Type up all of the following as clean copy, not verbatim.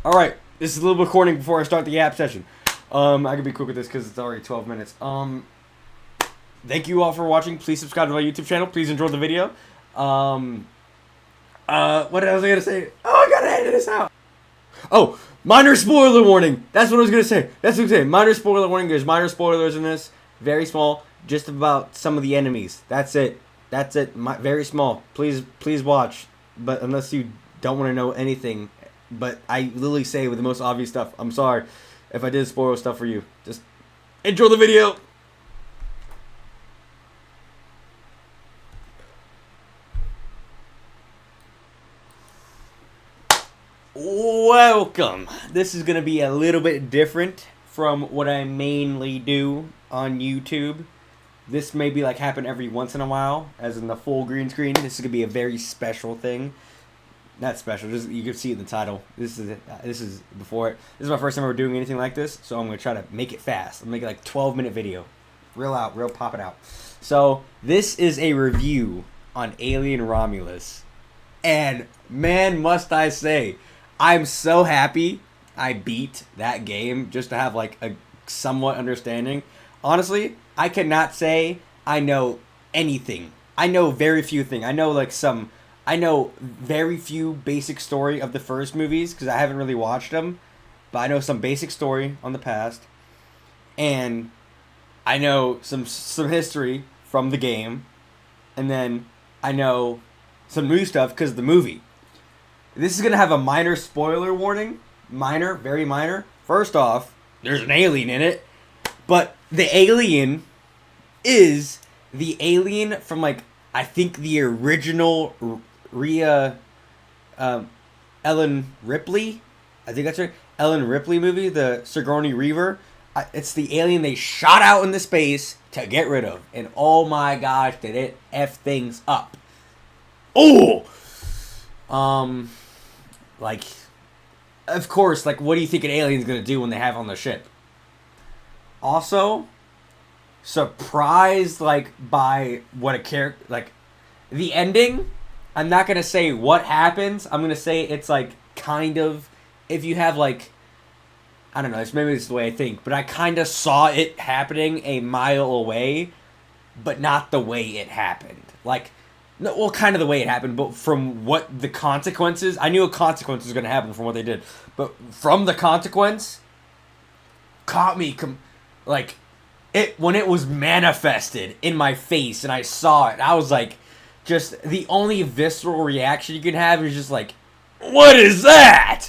Alright, this is a little recording before I start the Yap session. I can be quick with this because it's already 12 minutes. Thank you all for watching. Please subscribe to my YouTube channel. Please enjoy the video. What else was I gonna say? Oh, I gotta edit this out. Oh, minor spoiler warning. That's what I was gonna say. That's what I'm saying. Minor spoiler warning. There's minor spoilers in this. Very small. Just about some of the enemies. That's it. That's it. Very small. Please watch. But unless you don't want to know anything, but I literally say with the most obvious stuff. I'm sorry if I did spoil stuff for you. Just enjoy the video. Welcome. This is going to be a little bit different from what I mainly do on YouTube. This may be like happen every once in a while, as in the full green screen. This is going to be a very special thing. Not special, just you can see it in the title. This is before it. This is my first time ever doing anything like this, so I'm going to try to make it fast. I'm going to make it like 12-minute video. Real pop it out. So, this is a review on Alien Romulus. And man, must I say, I'm so happy I beat that game just to have like a somewhat understanding. Honestly, I cannot say I know anything. I know very few things. I know very few basic story of the first movies because I haven't really watched them, but I know some basic story on the past, and I know some history from the game, and then I know some new stuff because of the movie. This is gonna have a minor spoiler warning. Minor, very minor. First off, there's an alien in it, but the alien is the alien from like I think the original Ellen Ripley, I think that's right. Ellen Ripley movie, the Sigourney Weaver. It's the alien they shot out into space to get rid of, and oh my gosh, did it f things up! Oh, like, of course, like, what do you think an alien's gonna do when they have on the ship? Also, surprised like by what a character like, the ending. I'm not gonna say what happens. I'm gonna say it's like kind of, if you have like, I don't know, maybe it's the way I think, but I kind of saw it happening a mile away, but not the way it happened. Like, no, well, kind of the way it happened, but from what the consequences, I knew a consequence was gonna happen from what they did, but from the consequence, caught me like it when it was manifested in my face and I saw it. I was like, just the only visceral reaction you can have is just like, what is that?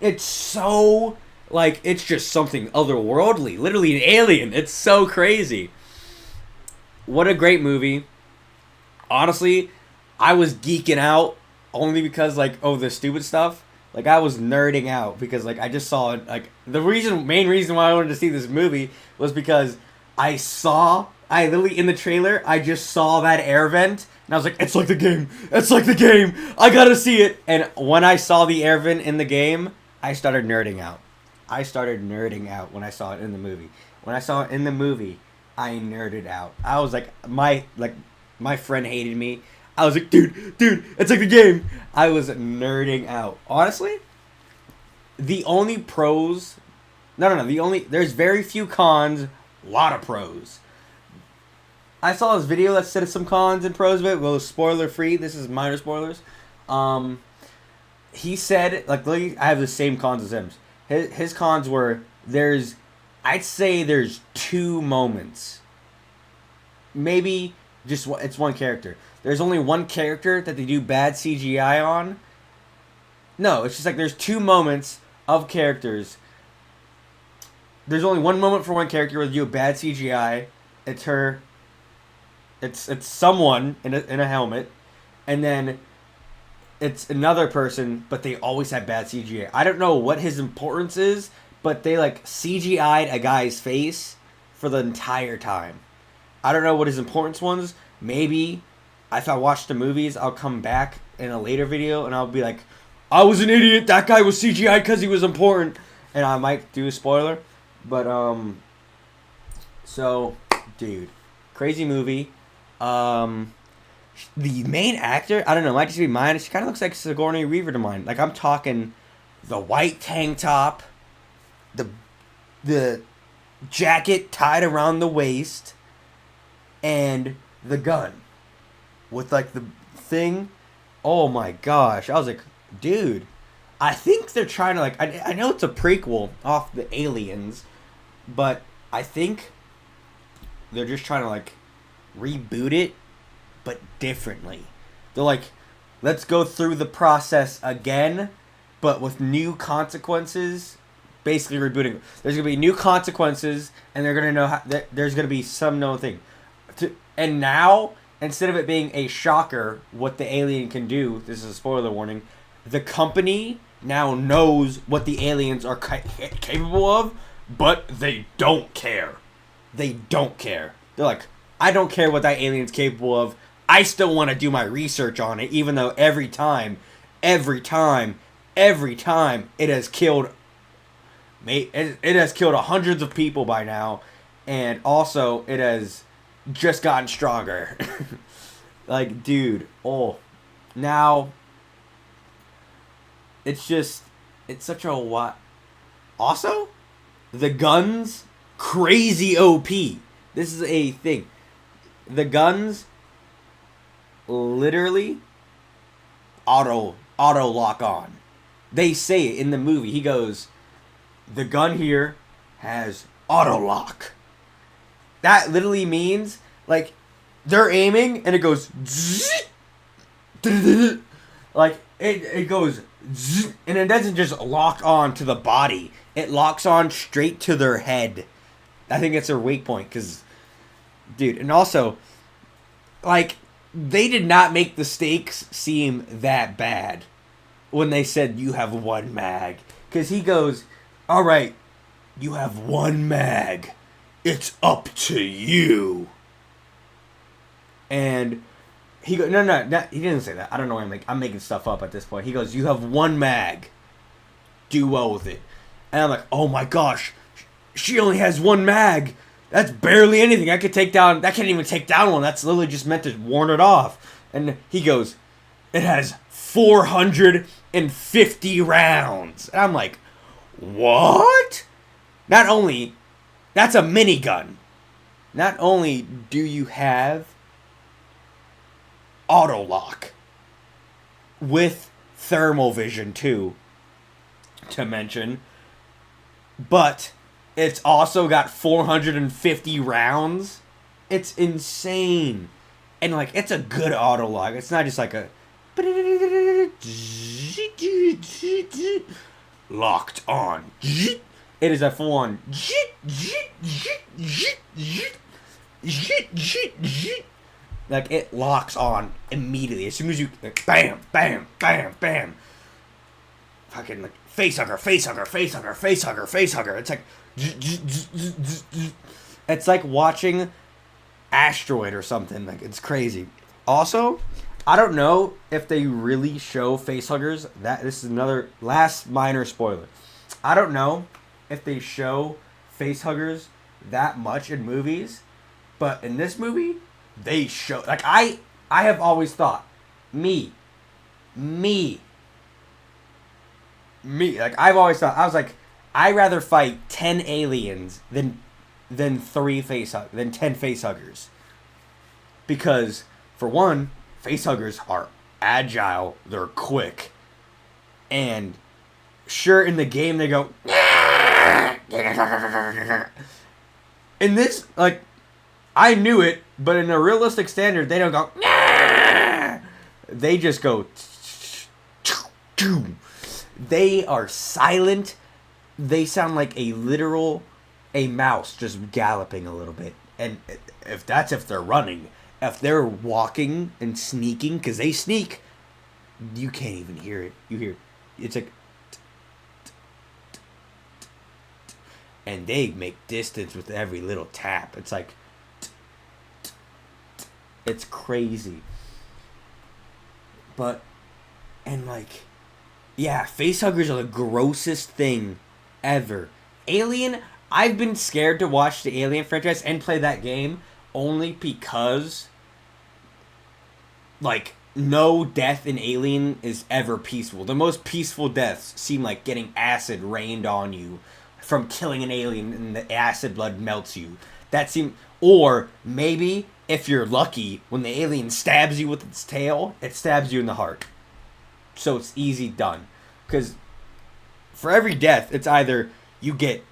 It's so, like, it's just something otherworldly. Literally an alien. It's so crazy. What a great movie. Honestly, I was geeking out only because, like, oh, the stupid stuff. Like, I was nerding out because, like, I just saw it. Like, the main reason why I wanted to see this movie was because I literally, in the trailer, I just saw that air vent. And I was like, it's like the game. It's like the game. I gotta see it. And when I saw the air vent in the game, I started nerding out. I started nerding out when I saw it in the movie. When I saw it in the movie, I nerded out. I was like, my friend hated me. I was like, dude, it's like the game. I was nerding out. Honestly, the only pros... there's very few cons, a lot of pros. I saw this video that said some cons and pros of it. Well, spoiler free. This is minor spoilers. He said, like, I have the same cons as him. His cons were, I'd say there's two moments. Maybe just it's one character. There's only one character that they do bad CGI on. No, it's just like there's two moments of characters. There's only one moment for one character where they do a bad CGI. It's her. It's someone in a helmet, and then it's another person, but they always have bad CGI. I don't know what his importance is, but they like CGI'd a guy's face for the entire time. I don't know what his importance was. Maybe if I watch the movies, I'll come back in a later video and I'll be like, I was an idiot. That guy was CGI'd because he was important, and I might do a spoiler. But so, dude, crazy movie. The main actor, I don't know, might just be mine. She kind of looks like Sigourney Weaver to mine. Like, I'm talking the white tank top, the jacket tied around the waist, and the gun with like the thing. Oh my gosh. I was like, dude, I think they're trying to like I know it's a prequel off the Aliens, but I think they're just trying to like reboot it but differently. They're like, let's go through the process again but with new consequences. Basically rebooting. There's gonna be new consequences, and they're gonna know how. There's gonna be some known thing. And now, instead of it being a shocker, what the alien can do. This is a spoiler warning. The company now knows what the aliens are capable of, but they don't care. They don't care. They're like, I don't care what that alien's capable of. I still want to do my research on it, even though every time, it has killed. It has killed hundreds of people by now, and also it has just gotten stronger. Like, dude, now it's such a what? Also, the guns crazy OP. This is a thing. The guns literally auto lock on. They say it in the movie. He goes, the gun here has auto lock. That literally means like they're aiming and it goes like it goes and it doesn't just lock on to the body. It locks on straight to their head. I think it's their weak point because, dude, and also like they did not make the stakes seem that bad when they said you have one mag, because he goes, all right, you have one mag. It's up to you. And he goes, no, he didn't say that. I don't know why I'm making stuff up at this point. He goes, you have one mag. Do well with it. And I'm like, oh my gosh, she only has one mag. That's barely anything. I can't even take down one. That's literally just meant to warn it off. And he goes, it has 450 rounds. And I'm like, what? Not only, that's a minigun. Not only do you have auto lock with thermal vision too, to mention, but it's also got 450 rounds. It's insane. And like, it's a good auto lock. It's not just like a locked on. It is a full on like it locks on immediately as soon as you like, bam, bam, bam, bam. Fucking like face hugger. It's like it's like watching Asteroid or something. Like, it's crazy. Also, I don't know if they really show facehuggers. This is another last minor spoiler. I don't know if they show facehuggers that much in movies, but in this movie, they show. Like, I have always thought, me. Like, I've always thought, I was like, I'd rather fight 10 aliens than 10 facehuggers. Because, for one, facehuggers are agile, they're quick, and sure, in the game they go, in this, like, I knew it, but in a realistic standard, they don't go, they just go, they are silent. They sound like a mouse just galloping a little bit. And if they're running. If they're walking and sneaking, because they sneak, you can't even hear it. You hear, it's like, and they make distance with every little tap. It's like, it's crazy. But, and like, yeah, facehuggers are the grossest thing ever. Alien, I've been scared to watch the Alien franchise and play that game only because, like, no death in Alien is ever peaceful. The most peaceful deaths seem like getting acid rained on you from killing an alien and the acid blood melts you. That seems, or maybe if you're lucky, when the alien stabs you with its tail, it stabs you in the heart. So it's easy done. Because for every death, it's either you get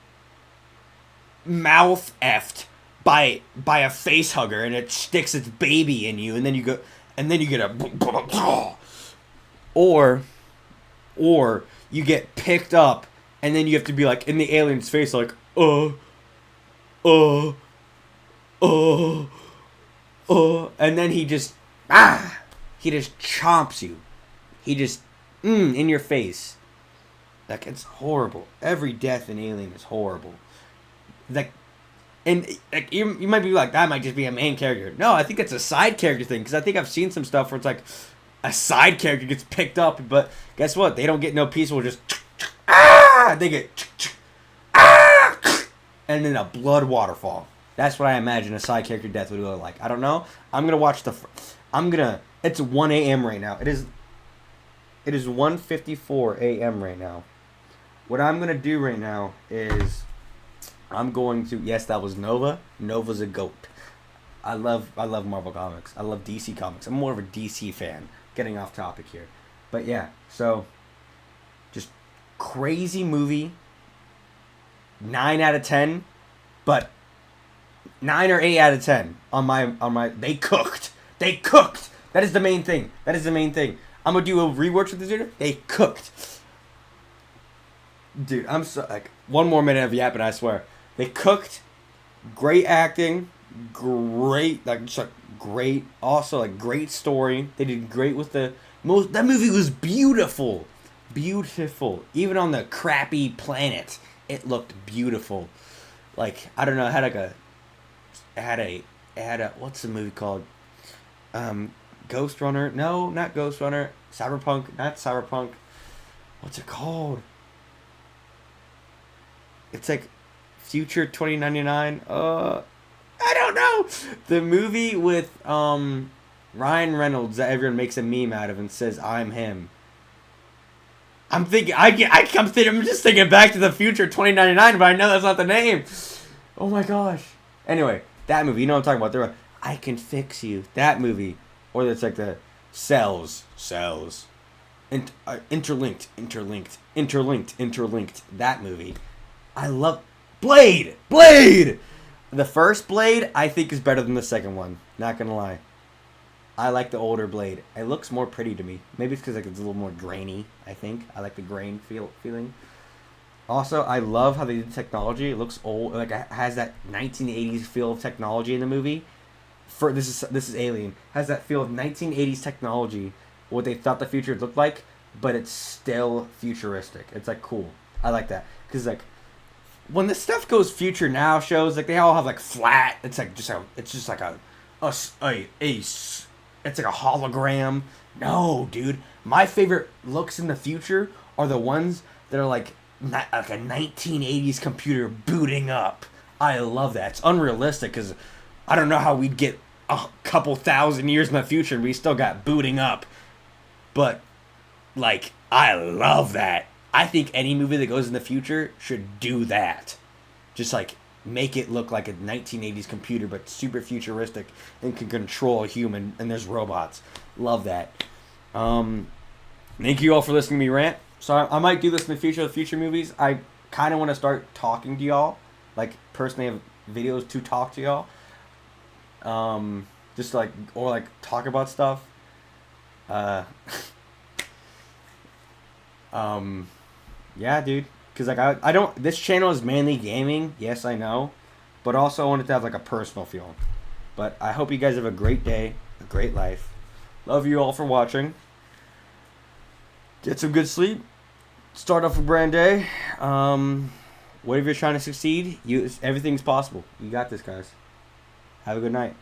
mouth effed by a face hugger and it sticks its baby in you, and then you go, and then you get a, or you get picked up and then you have to be like in the alien's face like and then he just chomps you. He just in your face. Like, it's horrible. Every death in Alien is horrible. Like, and like you might be like, that might just be a main character. No, I think it's a side character thing, because I think I've seen some stuff where it's like a side character gets picked up, but guess what? They don't get no peaceful, just they get and then a blood waterfall. That's what I imagine a side character death would look like. I don't know. I'm gonna watch it's 1 a.m. right now. It is 1:54 a.m. right now. What I'm gonna do right now is I'm going to, yes, that was Nova. Nova's a goat. I love Marvel Comics. I love DC Comics. I'm more of a DC fan. Getting off topic here. But yeah, so just crazy movie. 9 out of 10, but 9 or 8 out of 10 on my they cooked. They cooked. That is the main thing. I'm gonna do a rewatch with this dude. They cooked. Dude, I'm so like, one more minute of yapping, I swear. They cooked. Great acting. Great, like, just like great. Also, like, great story. They did great with that movie was beautiful. Beautiful. Even on the crappy planet, it looked beautiful. Like, I don't know, it had a what's the movie called? Ghost Runner? No, not Ghost Runner. Cyberpunk, not Cyberpunk. What's it called? It's like Future 2099. I don't know. The movie with Ryan Reynolds that everyone makes a meme out of and says I'm him. I'm just thinking Back to the Future 2099, but I know that's not the name. Oh my gosh. Anyway, that movie, you know what I'm talking about. They're like, I can fix you. That movie. Or it's like the cells. Interlinked. That movie. I love Blade. The first Blade, I think, is better than the second one. Not gonna lie. I like the older Blade. It looks more pretty to me. Maybe it's because like, it's a little more grainy, I think. I like the grain feeling. Also, I love how they did technology. It looks old. Like, it has that 1980s feel of technology in the movie. This is Alien. Has that feel of 1980s technology, what they thought the future would look like, but it's still futuristic. It's like cool. I like that because like when the stuff goes future now shows, like they all have like flat. It's like it's just like it's like a hologram. No, dude. My favorite looks in the future are the ones that are like a 1980s computer booting up. I love that. It's unrealistic because I don't know how we'd get a couple thousand years in the future and we still got booting up. But, like, I love that. I think any movie that goes in the future should do that. Just, like, make it look like a 1980s computer, but super futuristic and can control a human, and there's robots. Love that. Thank you all for listening to me rant. So I might do this in the future movies. I kind of want to start talking to y'all. Like, personally have videos to talk to y'all. Just like, or like talk about stuff. Yeah, dude. Cause like I don't. This channel is mainly gaming. Yes, I know, but also I want it to have like a personal feel. But I hope you guys have a great day, a great life. Love you all for watching. Get some good sleep. Start off a brand day. Whatever you're trying to succeed, everything's possible. You got this, guys. Have a good night.